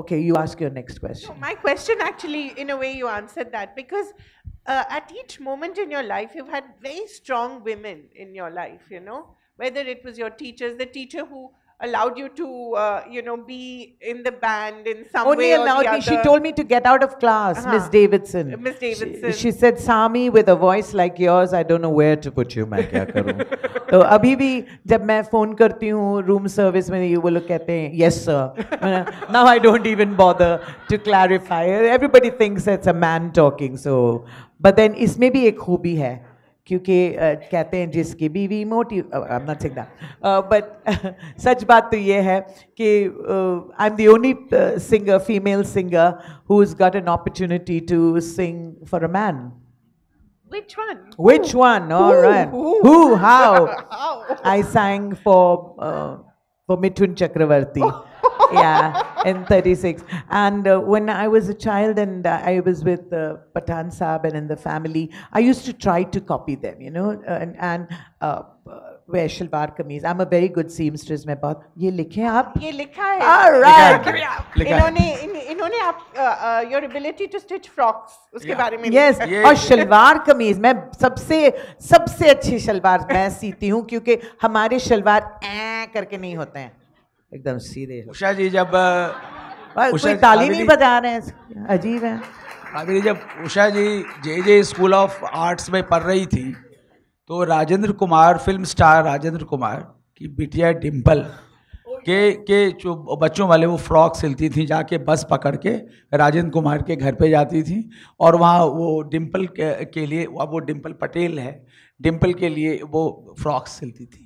Okay, you ask your next question. No, my question actually, in a way, you answered that because at each moment in your life, you've had very strong women in your life, you know, whether it was your teachers, the teacher who allowed you to, be in the band in some Only way or the allowed me, other. she told me to get out of class, Miss Uh-huh. Davidson. Miss Davidson. She said, Sami, with a voice like yours, I don't know where to put you, मैं क्या करूं? तो अभी भी जब मैं phone करती हूँ रूम सर्विस में वो लोग कहते हैं yes sir. Now I don't even bother to clarify. Everybody thinks it's a man talking. So, but then इसमें भी एक खूबी है क्योंकि कहते हैं जिसकी बीवी मोटी I'm not saying that, but सच बात तो ये है कि I'm the only singer, female singer, who's got an opportunity to sing for a man. Which one? Which one? All right. Who? How? I sang for Mithun Chakravarti. Yeah, in 36. And when I was a child and I was with Pathan Saab and in the family, I used to try to copy them, you know, and wear shalwar kameez. I'm a very good seamstress. मैं बहुत ये लिखे आप? ये लिखा है. All right. इन्होंने आप your ability to stitch frocks उसके बारे में. Yes. और शलवार कमीज मैं सबसे अच्छी शलवार मैं सीती हूँ क्योंकि हमारे शलवार करके नहीं होते हैं एकदम सीधे. उषा जी जब कोई ताली नहीं बजा रहे हैं, अजीब है. अभी जब उषा जी जे स्कूल ऑफ आर्ट्स में पढ़ रही थी तो राजेंद्र कुमार, फिल्म स्टार राजेंद्र कुमार की बिटिया डिम्पल के जो बच्चों वाले वो फ्रॉक सिलती थी, जाके बस पकड़ के राजेंद्र कुमार के घर पे जाती थी और वहाँ वो डिम्पल के लिए, वो डिम्पल पटेल है, डिम्पल के लिए वो फ्रॉक सिलती थी.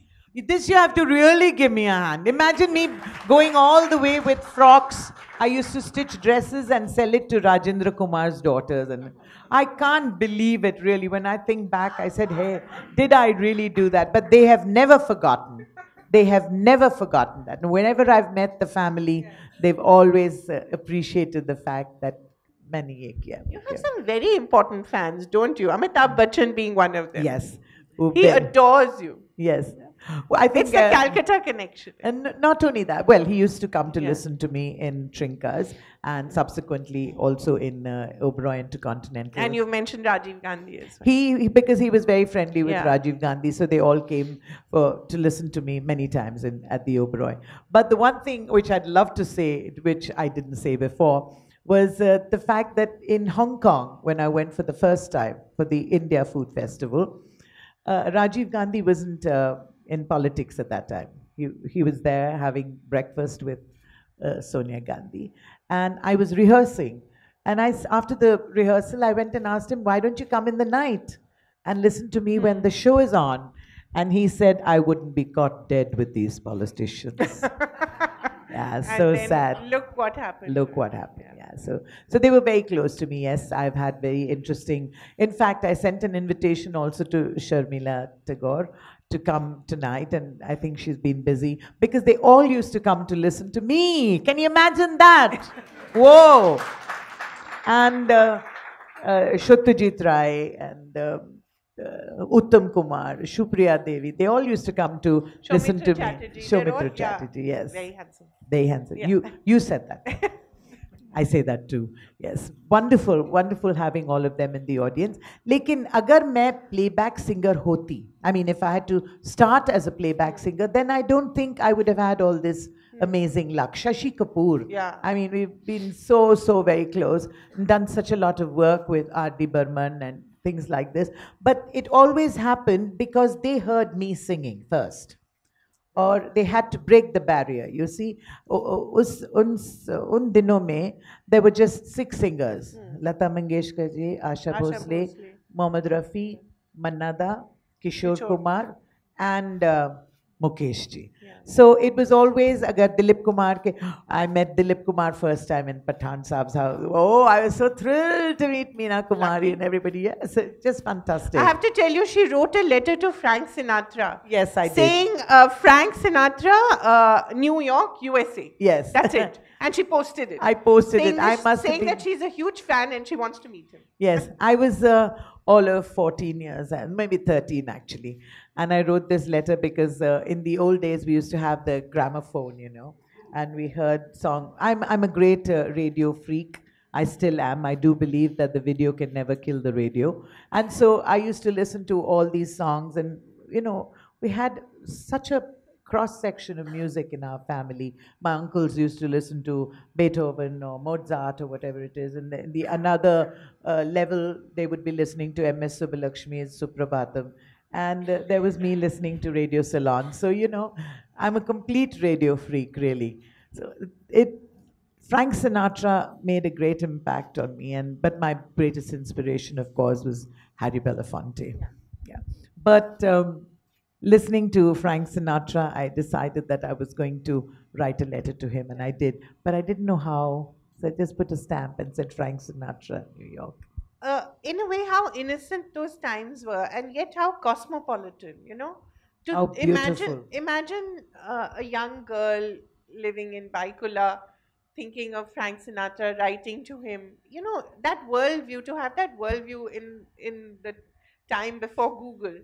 This you have to really give me a hand. Imagine me going all the way with frocks. I used to stitch dresses and sell it to Rajendra Kumar's daughters. And I can't believe it really. When I think back, I said, hey, did I really do that? But they have never forgotten. They have never forgotten that. And whenever I've met the family, they've always appreciated the fact that many You have some very important fans, don't you? Amitabh Bachchan being one of them. Yes. He adores you. Yes. Well, I think it's the Calcutta connection. And not only that, well, he used to come to listen to me in Trinkas and subsequently also in Oberoi Intercontinental. And you mentioned Rajiv Gandhi as well. He because he was very friendly with Rajiv Gandhi, so they all came to listen to me many times at the Oberoi. But the one thing which I'd love to say, which I didn't say before, was the fact that in Hong Kong, when I went for the first time for the India Food Festival, Rajiv Gandhi wasn't in politics at that time. He was there having breakfast with Sonia Gandhi. And I was rehearsing. And after the rehearsal, I went and asked him, why don't you come in the night and listen to me when the show is on? And he said, I wouldn't be caught dead with these politicians. Yeah, so sad. Look what happened. Look what happened. Yeah. So they were very close to me. Yes, I've had very interesting. In fact, I sent an invitation also to Sharmila Tagore to come tonight, and I think she's been busy because they all used to come to listen to me. Can you imagine that? Whoa! And Satyajit Ray and Uttam Kumar, Shupriya Devi, they all used to come to listen to me. Soumitra Chatterjee, yes. Very handsome. Very handsome. Yeah. You said that. I say that too. Yes. Wonderful, wonderful having all of them in the audience. Lekin agar main playback singer hoti, I mean, if I had to start as a playback singer, then I don't think I would have had all this amazing luck. Shashi Kapoor. Yeah. I mean, we've been so very close and done such a lot of work with R.D. Burman and things like this. But it always happened because they heard me singing first. Or they had to break the barrier. You see, un dinon mein, there were just 6 singers. Lata Mangeshkar ji, Asha Bhosle, Mohammad Rafi, Manna Da, Kishore Kumar, and Mukesh ji. Yeah. So it was always, agar Dilip Kumar ke, I met Dilip Kumar first time in Pathan Saab's house. Oh, I was so thrilled to meet Meena Kumari and everybody. Yes, just fantastic. I have to tell you, she wrote a letter to Frank Sinatra. Yes, I did. Saying, Frank Sinatra, New York, USA. Yes. That's it. And she posted it. I posted saying it. I must saying that she's a huge fan and she wants to meet him. Yes, I was all of 14 years, and maybe 13 actually. And I wrote this letter because in the old days we used to have the gramophone, you know. and we heard song. I'm a great radio freak. I still am. I do believe that the video can never kill the radio. And so I used to listen to all these songs, and we had such a cross section of music in our family. My uncles used to listen to Beethoven or Mozart or whatever it is, and the another level they would be listening to M.S. Subbulakshmi's Suprabhatam, and there was me listening to Radio Ceylon. So I'm a complete radio freak, really. So Frank Sinatra made a great impact on me, but my greatest inspiration, of course, was Harry Belafonte. Yeah. But listening to Frank Sinatra, I decided that I was going to write a letter to him, and I did. But I didn't know how, so I just put a stamp and said Frank Sinatra, New York. In a way, how innocent those times were, and yet how cosmopolitan, To how beautiful. Imagine a young girl living in Baikula, thinking of Frank Sinatra, writing to him. That worldview, to have that worldview in the time before Google.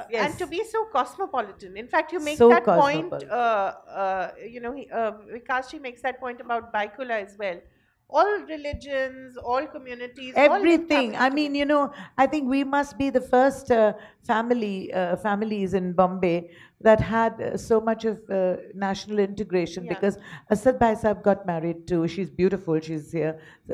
Yes. And to be so cosmopolitan. In fact, you make So that point, cosmopolitan. Vikasji makes that point about Baikula as well. All religions, all communities, Everything. all I mean, I think we must be the first families in Bombay that had so much of national integration, Yeah. because Asad Bhai Sahab got married to, she's beautiful, she's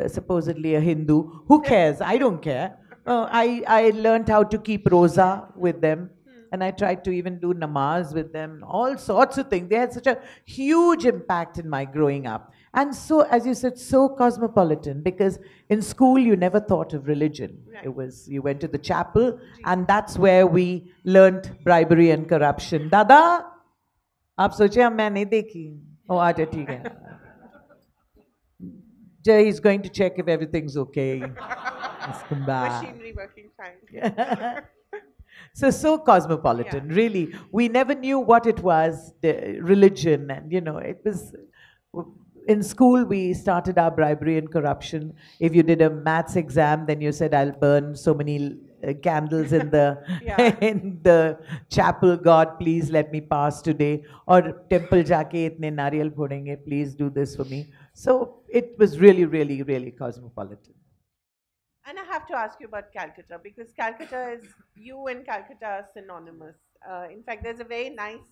supposedly a Hindu. Who cares? I don't care. I learned how to keep roza with them. And I tried to even do namaz with them, all sorts of things. They had such a huge impact in my growing up. And so, as you said, so cosmopolitan, because in school you never thought of religion. Right. It was, you went to the chapel, and that's where we learnt bribery and corruption. Dada, aap soche hum main nahi dekhi. Oh, acha theek hai. Jay is going to check if everything's okay. Let's come back. machinery working fine. So cosmopolitan, really. We never knew what it was, the religion, and it was. In school, we started our bribery and corruption. If you did a maths exam, then you said, "I'll burn so many candles in the Yeah. in the chapel. God, please let me pass today." Or temple jaake itne nariyal phodenge, please do this for me. So it was really, really, really cosmopolitan. And I have to ask you about Calcutta, because Calcutta is, you and Calcutta are synonymous. In fact, there's a very nice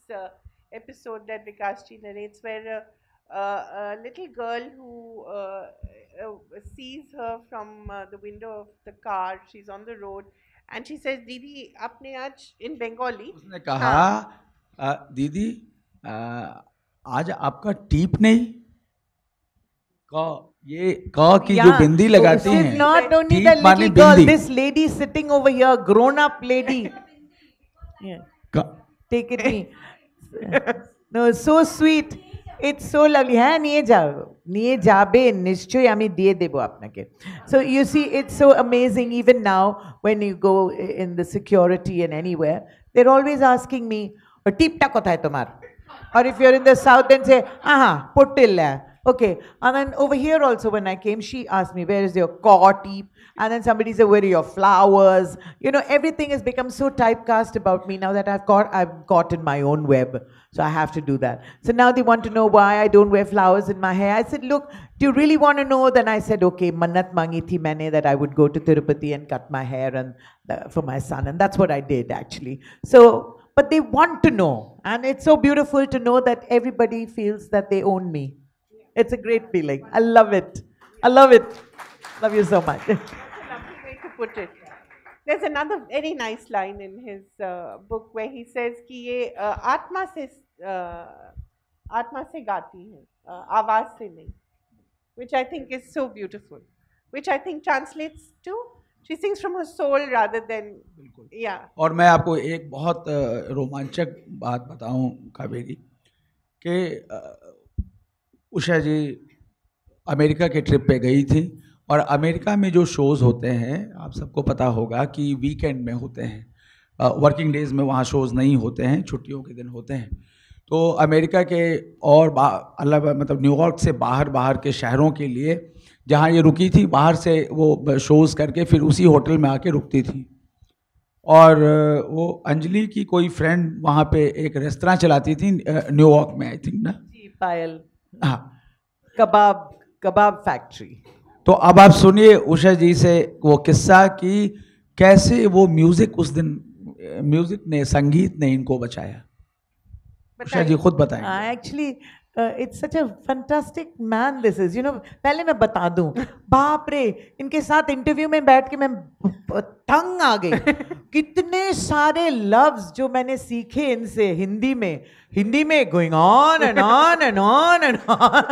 episode that Vikasji narrates where a little girl who sees her from the window of the car, she's on the road, and she says, "Didi, apne aaj," in Bengali. उसने कहा, दीदी आज आपका टीप नहीं, ये की जो बिंदी लगाती हैं, She's not only tip the माने little girl, bindi. this lady sitting over here, grown-up lady. Yeah. Take it me. No, so sweet. It's so lovely. হ্যাঁ নিয়ে যাবে নিশ্চয়ই আমি দিয়ে দেবো আপনাকে. So you see, it's so amazing. Even now, when you go in the security and anywhere, they're always asking me, টিপটা কোথায় তোমার? Or if you're in the south, then say, potilla. Okay. And then over here also, when I came, she asked me, where is your teep? And then somebody said, where are your flowers? Everything has become so typecast about me now that I've got in my own web. So I have to do that. So now they want to know why I don't wear flowers in my hair. I said, look, do you really want to know? Then I said, okay, mannat mangi thi maine that I would go to Tirupati and cut my hair and for my son. And that's what I did, actually. So, but they want to know. And it's so beautiful to know that everybody feels that they own me. It's a great feeling. I love it. I love it. Love you so much. That's a lovely way to put it. There's another very nice line in his book where he says कि ये आत्मा से गाती है, आवाज से नहीं, which I think is so beautiful, which I think translates to she sings from her soul rather than yeah. और मैं आपको एक बहुत रोमांचक बात बताऊं कावेरी कि उषा जी अमेरिका के ट्रिप पे गई थी, और अमेरिका में जो शोज़ होते हैं आप सबको पता होगा कि वीकेंड में होते हैं, वर्किंग डेज़ में वहाँ शोज़ नहीं होते हैं, छुट्टियों के दिन होते हैं. तो अमेरिका के और मतलब न्यूयॉर्क से बाहर के शहरों के लिए जहाँ ये रुकी थी, बाहर से वो शोज़ करके फिर उसी होटल में आके रुकती थी. और वो अंजलि की कोई फ्रेंड वहाँ पे एक रेस्तरां चलाती थी न्यूयॉर्क में, आई थिंक ना, Sweet Payal, हाँ, kebab factory. तो अब आप सुनिए उषा जी से वो किस्सा कि कैसे वो म्यूजिक उस दिन म्यूजिक ने संगीत ने इनको बचाया। उषा जी खुद बताएंगे। Actually, it's such a fantastic man this is. You know, पहले मैं बता दूं, बाप रे, इनके साथ इंटरव्यू में बैठ के मैं तंग आ गई। कितने सारे लफ्ज जो मैंने सीखे इनसे हिंदी में going on and on and on and on.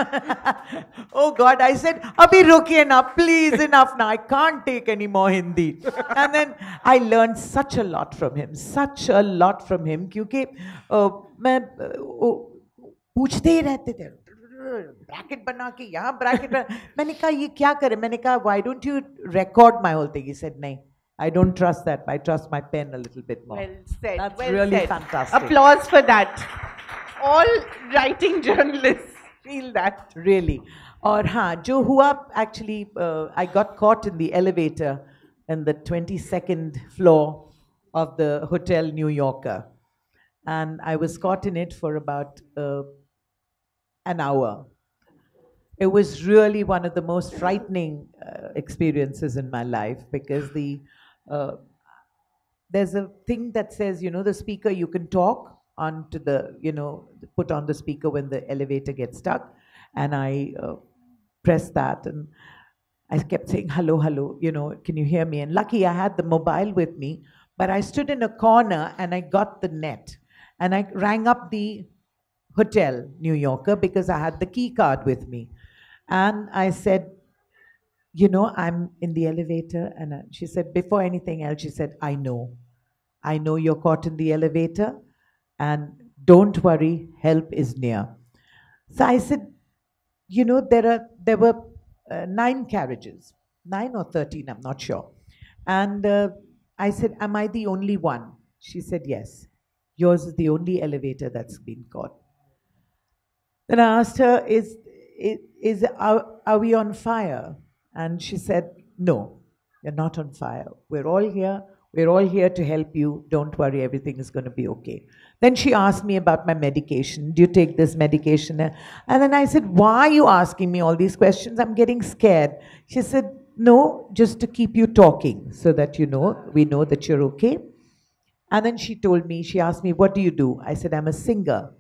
Oh God, I said, अभी रुकिए ना, please, enough now. I can't take any more Hindi. And then I learned such a lot from him, क्योंकि मैं पूछते ही रहते थे, ब्रैकेट बना के यहाँ ब्रैकेट बना। मैंने कहा ये क्या करें, मैंने कहा why don't you record my whole thing? He said नहीं, I don't trust that. I trust my pen a little bit more. Well said. That's well really said. fantastic. Applause for that. All writing journalists feel that. Really. और हाँ, जो हुआ actually, I got caught in the elevator in the 22nd floor of the Hotel New Yorker. And I was caught in it for about an hour. It was really one of the most frightening experiences in my life because there's a thing that says, the speaker, you can talk onto the, put on the speaker when the elevator gets stuck. And I pressed that and I kept saying, hello, hello, can you hear me? And lucky I had the mobile with me, but I stood in a corner and I got the net. And I rang up the Hotel New Yorker because I had the key card with me. And I said, I'm in the elevator. And she said, before anything else, she said, I know you're caught in the elevator. And don't worry, help is near. So I said, there were 9 carriages, 9 or 13, I'm not sure. And I said, am I the only one? She said, yes. Yours is the only elevator that's been caught. Then I asked her, are we on fire? And she said, no, you're not on fire. We're all here. We're all here to help you. Don't worry, everything is going to be okay. Then she asked me about my medication. Do you take this medication? And then I said, why are you asking me all these questions? I'm getting scared. She said, no, just to keep you talking so that we know that you're okay. And then she asked me, what do you do? I said, I'm a singer.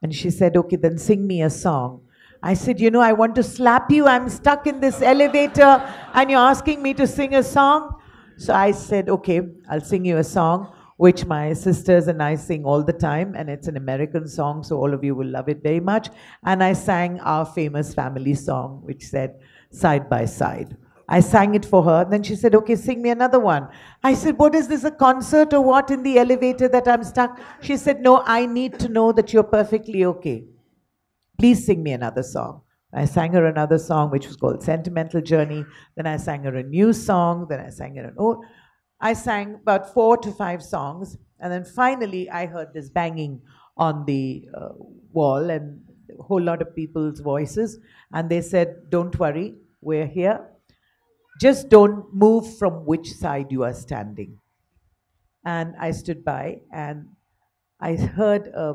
And she said, okay, then sing me a song. I said, I want to slap you. I'm stuck in this elevator and you're asking me to sing a song. So I said, okay, I'll sing you a song, which my sisters and I sing all the time. And it's an American song, so all of you will love it very much. And I sang our famous family song, which said, Side by Side. I sang it for her. Then she said, okay, sing me another one. I said, what is this, a concert or what in the elevator that I'm stuck? She said, no, I need to know that you're perfectly okay. Please sing me another song. I sang her another song, which was called Sentimental Journey. Then I sang her a new song. Then I sang her I sang about 4 to 5 songs. And then finally, I heard this banging on the wall and a whole lot of people's voices. And they said, don't worry, we're here. Just don't move from which side you are standing. And I stood by and I heard a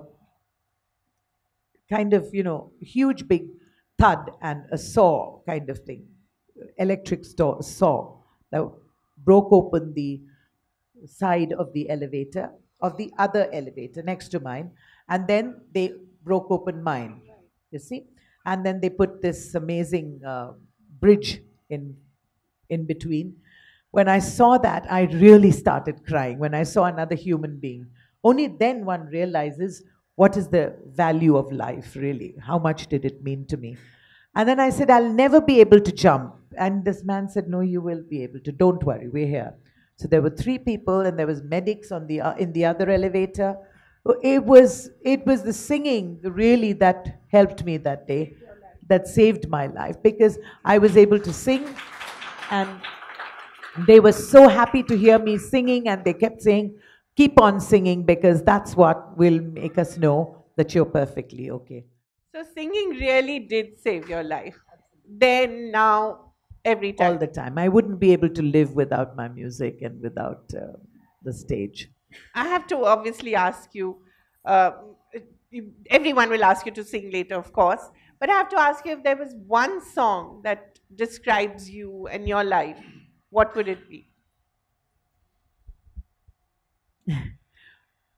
kind of, huge big thud and a saw kind of thing, electric saw that broke open the side of the elevator, of the other elevator next to mine. And then they broke open mine, you see? And then they put this amazing bridge in between. When I saw that, I really started crying. When I saw another human being, only then one realizes what is the value of life, really? How much did it mean to me? And then I said, I'll never be able to jump. And this man said, no, you will be able to. Don't worry, we're here. So there were 3 people, and there was medics on in the other elevator. It was the singing, really, that helped me that day, that saved my life, because I was able to sing, and they were so happy to hear me singing, and they kept saying, keep on singing, because that's what will make us know that you're perfectly okay. So singing really did save your life. Then, now, every time. All the time. I wouldn't be able to live without my music and without the stage. I have to obviously ask you, everyone will ask you to sing later, of course. But I have to ask you, if there was one song that describes you and your life, what would it be?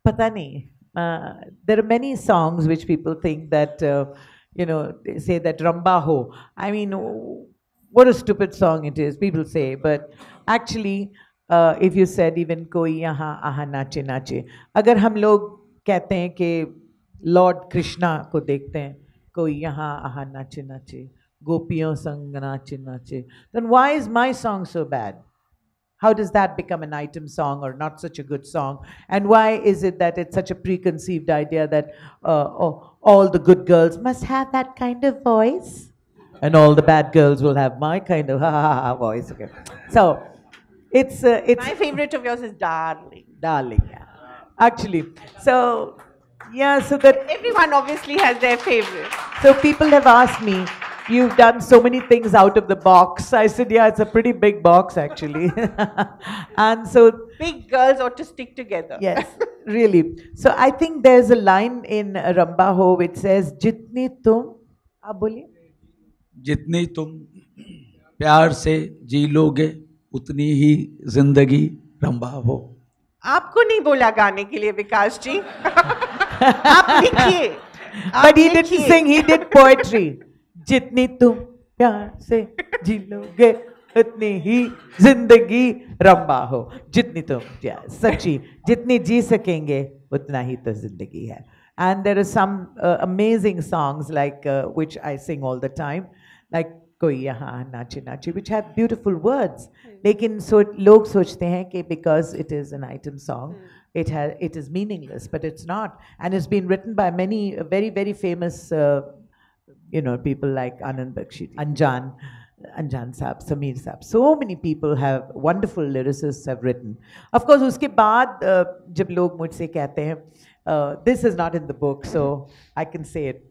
Pata nahi. There are many songs which people think that, they say that Ramba Ho. I mean, what a stupid song it is, people say. But actually, if you said even Koi Yahan Aha Nache Nache, अगर हम लोग कहते हैं कि Lord Krishna को देखते हैं, कोई यहाँ आहा नाचे नाचे, गोपियों संग नाचे नाचे, then why is my song so bad? How does that become an item song or not such a good song? And why is it that it's such a preconceived idea that all the good girls must have that kind of voice? And all the bad girls will have my kind of voice. Okay. So, it's My favorite of yours is Darling. Darling, yeah. Actually, so, yeah, so that... Everyone obviously has their favorite. So people have asked me, you've done so many things out of the box. I said, yeah, it's a pretty big box actually. And so... Big girls ought to stick together. Yes, really. So I think there's a line in Ramba Ho which says, Jitni tum... Aap boliye? जितनी तुम प्यार से जी लोगे उतनी ही जिंदगी रंबा हो. आपको नहीं बोला गाने के लिए विकास जी. आप लिखिए. But he didn't sing, he did poetry. जितनी तुम प्यार से जी लोगे उतनी ही जिंदगी रंबा हो. जितनी तुम, yeah, सच्ची, जितनी जी सकेंगे उतना ही तो जिंदगी है. And there are some amazing songs like which I sing all the time, like कोई यहाँ नाचे नाचे, which have beautiful words. लेकिन लोग सोचते हैं कि because it is an item song, it is meaningless, but it's not. And it's been written by many very, very famous, people like Anand Bakshi, Anjan Saab, Sameer Saab. So many people have, wonderful lyricists have written. Of course, उसके बाद जब लोग मुझसे कहते हैं, this is not in the book, so I can say it.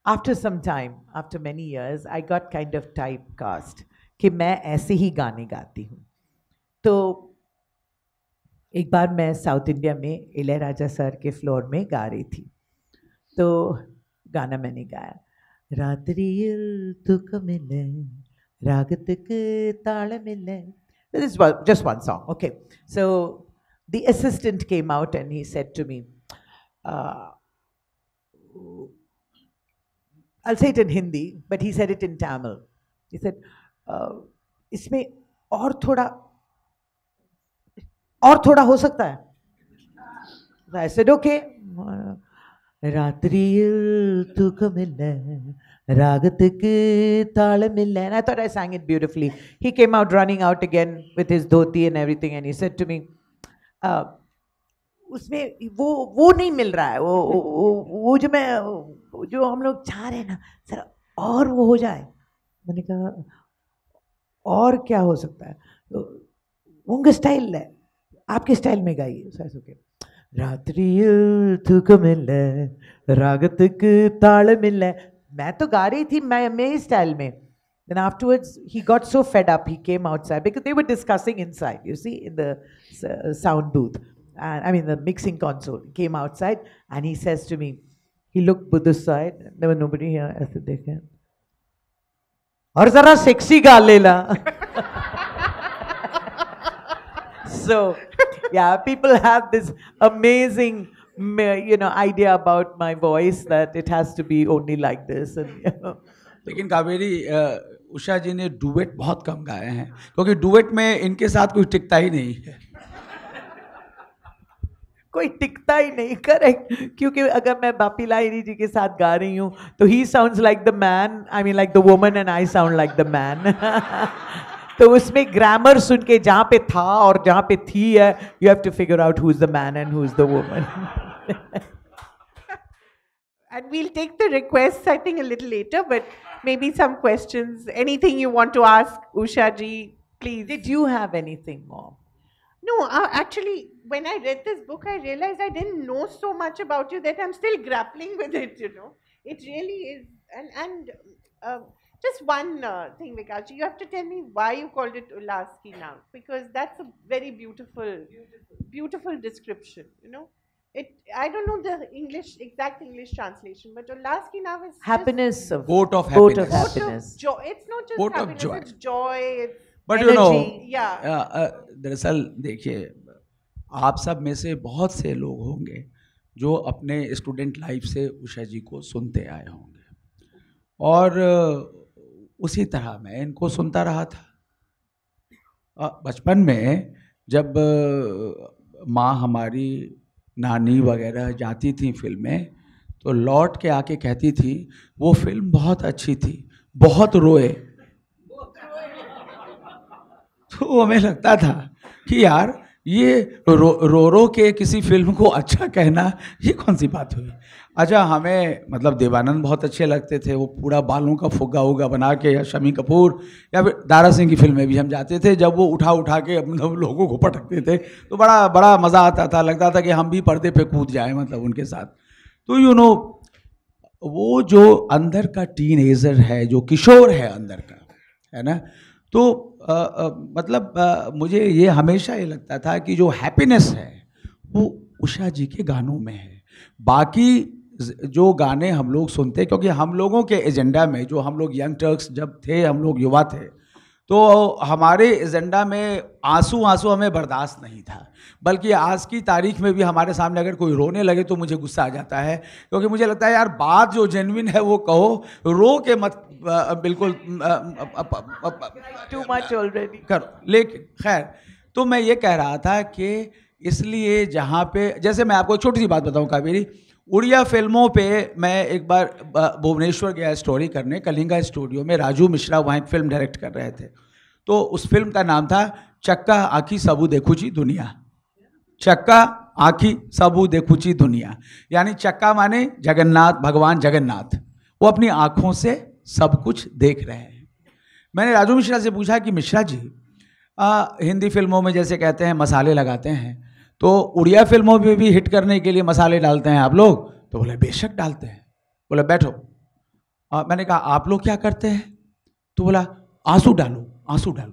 After some time, after many years, I got kind of typecast कि मैं ऐसे ही गाने गाती हूँ. तो एक बार मैं साउथ इंडिया में इलैयाराजा सर के फ्लोर में गा रही थी. तो गाना मैंने गाया, रात्रियल तुक मिले रागतक ताल मिले. This was just one song. Okay. So the assistant came out and he said to me, I'll say it in Hindi, but he said it in Tamil. He said, इसमें और थोड़ा हो सकता है. So I said, okay. रात्रियल तुक मिले रागतक ताल मिले. And I thought I sang it beautifully. He came out running out again with his dhoti and everything, and he said to me, उसमें वो नहीं मिल रहा है, वो जो हम लोग चाह रहे हैं ना सर, और वो हो जाए. मैंने कहा और क्या हो सकता है? तो उनका स्टाइल है, आपके स्टाइल में गाइए. So okay. रात्रियल तुक मिले रागतक ताल मिले. मैं तो गा रही थी मेरे स्टाइल में. Then afterwards he got so fed up, he came outside because they were discussing inside, you see, in the sound booth. I mean the mixing console. He came outside and he says to me, he looked to the side, there was nobody here. ऐसे देखे, और जरा sexy गा लेना. So yeah, people have this amazing idea about my voice that it has to be only like this. And, लेकिन कावेरी, उषा जी ने duet बहुत कम गाए हैं, क्योंकि डुएट में इनके साथ कुछ टिकता ही नहीं है. कोई टिकता ही नहीं, करेक्ट. क्योंकि अगर मैं बापी लाहिरी जी के साथ गा रही हूँ तो he sounds like the man, I mean like the woman, and I sound like the man. तो उसमें ग्रामर सुन के जहाँ पे था और जहाँ पे थी है, you have to figure out who is the man and who is the woman. And we'll take the requests, I think, a little later, but maybe some questions. Anything you want to ask Usha ji, please. Did you have anything more? No, actually, when I read this book, I realized I didn't know so much about you that I'm still grappling with it, It really is. And just one thing, Vikas, you have to tell me why you called it Ullas Ki Nav, because that's a very beautiful description, I don't know the exact English translation, but Ullas Ki Naav is Happiness of Boat of boat of happiness. happiness. joy. It's not just Boat of happiness, joy. it's joy, it's but you know energy. Yeah. दरअसल देखिए, आप सब में से बहुत से लोग होंगे जो अपने स्टूडेंट लाइफ से उषा जी को सुनते आए होंगे, और उसी तरह मैं इनको सुनता रहा था। बचपन में जब माँ हमारी, नानी वगैरह जाती थी फिल्में, तो लौट के आके कहती थी वो फिल्म बहुत अच्छी थी, बहुत रोए। तो हमें लगता था कि यार ये रो के किसी फिल्म को अच्छा कहना, ये कौन सी बात हुई। अच्छा, हमें मतलब देवानंद बहुत अच्छे लगते थे, वो पूरा बालों का फुग्गा उगा बना के, या शमी कपूर, या फिर दारा सिंह की फिल्में भी हम जाते थे, जब वो उठा के मतलब लोगों को पटकते थे तो बड़ा मज़ा आता था, लगता था कि हम भी पर्दे पे कूद जाए मतलब उनके साथ। तो यू नो, वो जो अंदर का टीनेजर है, जो किशोर है अंदर का, है ना, तो मतलब मुझे ये हमेशा ये लगता था कि जो हैप्पीनेस है वो उषा जी के गानों में है। बाकी जो गाने हम लोग सुनते, क्योंकि हम लोगों के एजेंडा में, जो हम लोग यंग टर्क्स जब थे, हम लोग युवा थे, तो हमारे एजेंडा में आंसू हमें बर्दाश्त नहीं था, बल्कि आज की तारीख में भी हमारे सामने अगर कोई रोने लगे तो मुझे गुस्सा आ जाता है, क्योंकि मुझे लगता है यार बात जो जेन्युइन है वो कहो, रो के मत बिल्कुल Too much already. करो। लेकिन खैर, तो मैं ये कह रहा था कि इसलिए जहाँ पे, जैसे मैं आपको एक छोटी सी बात बताऊँ कावेरी, उड़िया फिल्मों पे मैं एक बार भुवनेश्वर गया स्टोरी करने, कलिंगा स्टूडियो में। राजू मिश्रा वहाँ एक फिल्म डायरेक्ट कर रहे थे, तो उस फिल्म का नाम था चक्का आँखी सबू देखूची दुनिया। चक्का आँखी सबू देखूची दुनिया, यानी चक्का माने जगन्नाथ, भगवान जगन्नाथ, वो अपनी आँखों से सब कुछ देख रहे हैं। मैंने राजू मिश्रा से पूछा कि मिश्रा जी, हिंदी फिल्मों में जैसे कहते हैं मसाले लगाते हैं, तो उड़िया फिल्मों में भी हिट करने के लिए मसाले डालते हैं आप लोग? तो बोले बेशक डालते हैं। बोले बैठो। मैंने कहा आप लोग क्या करते हैं? तो बोला आंसू डालो, आंसू डालो,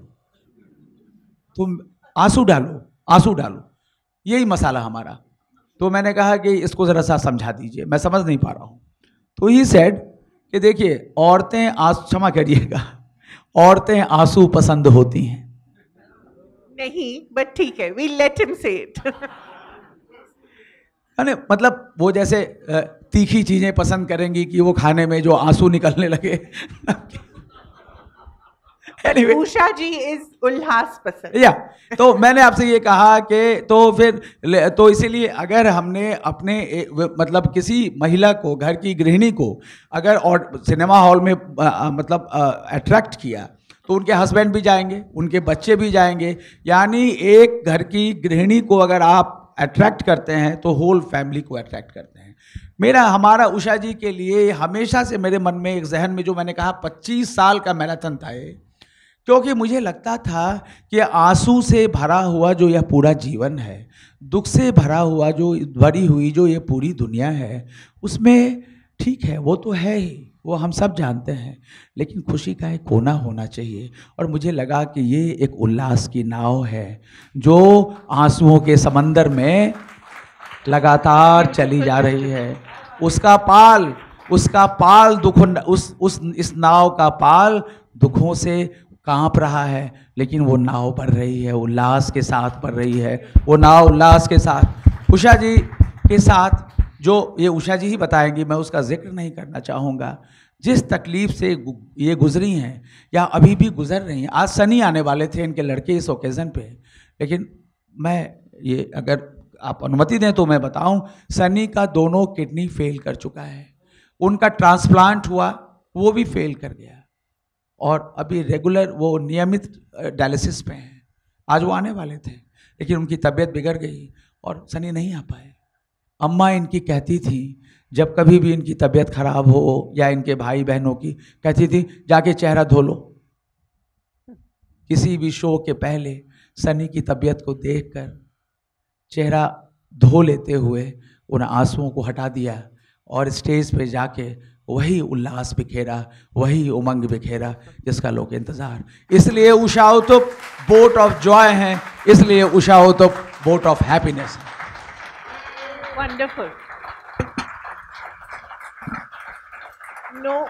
तुम आंसू डालो, आंसू डालो, यही मसाला हमारा। तो मैंने कहा कि इसको ज़रा सा समझा दीजिए, मैं समझ नहीं पा रहा हूँ। तो ही सेड कि देखिए, औरतें क्षमा करिएगा, औरतें आंसू पसंद होती हैं। नहीं, बट ठीक है, वी लेट हिम से इट। मतलब वो जैसे तीखी चीजें पसंद करेंगी कि वो खाने में जो आंसू निकलने लगे। anyway, उषा जी इज उल्लास पसंद। या तो मैंने आपसे ये कहा कि तो इसीलिए अगर हमने अपने मतलब किसी महिला को, घर की गृहिणी को अगर और सिनेमा हॉल में मतलब अट्रैक्ट किया, तो उनके हस्बैंड भी जाएंगे, उनके बच्चे भी जाएंगे। यानी एक घर की गृहिणी को अगर आप अट्रैक्ट करते हैं तो होल फैमिली को अट्रैक्ट करते हैं। हमारा उषा जी के लिए हमेशा से मेरे मन में एक जहन में, जो मैंने कहा 25 साल का मैराथन था ये, क्योंकि मुझे लगता था कि आंसू से भरा हुआ जो यह पूरा जीवन है, दुख से भरा हुआ जो भरी हुई जो ये पूरी दुनिया है, उसमें ठीक है वो तो है ही, वो हम सब जानते हैं, लेकिन खुशी का एक कोना होना चाहिए। और मुझे लगा कि ये एक उल्लास की नाव है जो आंसुओं के समंदर में लगातार चली जा रही है। उसका पाल दुख, इस नाव का पाल दुखों से कांप रहा है, लेकिन वो नाव बढ़ रही है, उल्लास के साथ बढ़ रही है। वो नाव उल्लास के साथ, उषा जी के साथ, जो ये उषा जी ही बताएंगी, मैं उसका जिक्र नहीं करना चाहूँगा। जिस तकलीफ़ से ये गुजरी हैं या अभी भी गुजर रही हैं। आज सनी आने वाले थे इनके लड़के इस ओकेज़न पे, लेकिन मैं ये अगर आप अनुमति दें तो मैं बताऊं, सनी का दोनों किडनी फेल कर चुका है। उनका ट्रांसप्लांट हुआ, वो भी फेल कर गया, और अभी रेगुलर वो नियमित डायलिसिस पे हैं। आज वो आने वाले थे, लेकिन उनकी तबीयत बिगड़ गई और सनी नहीं आ पाए। अम्मा इनकी कहती थी, जब कभी भी इनकी तबीयत खराब हो या इनके भाई बहनों की, कहती थी जाके चेहरा धो लो। किसी भी शो के पहले सनी की तबीयत को देखकर चेहरा धो लेते हुए उन आंसुओं को हटा दिया और स्टेज पे जाके वही उल्लास बिखेरा, वही उमंग बिखेरा जिसका लोग इंतजार। इसलिए Usha Uthup boat of Joy हैं, इसलिए Usha Uthup boat of happiness है। Wonderful. No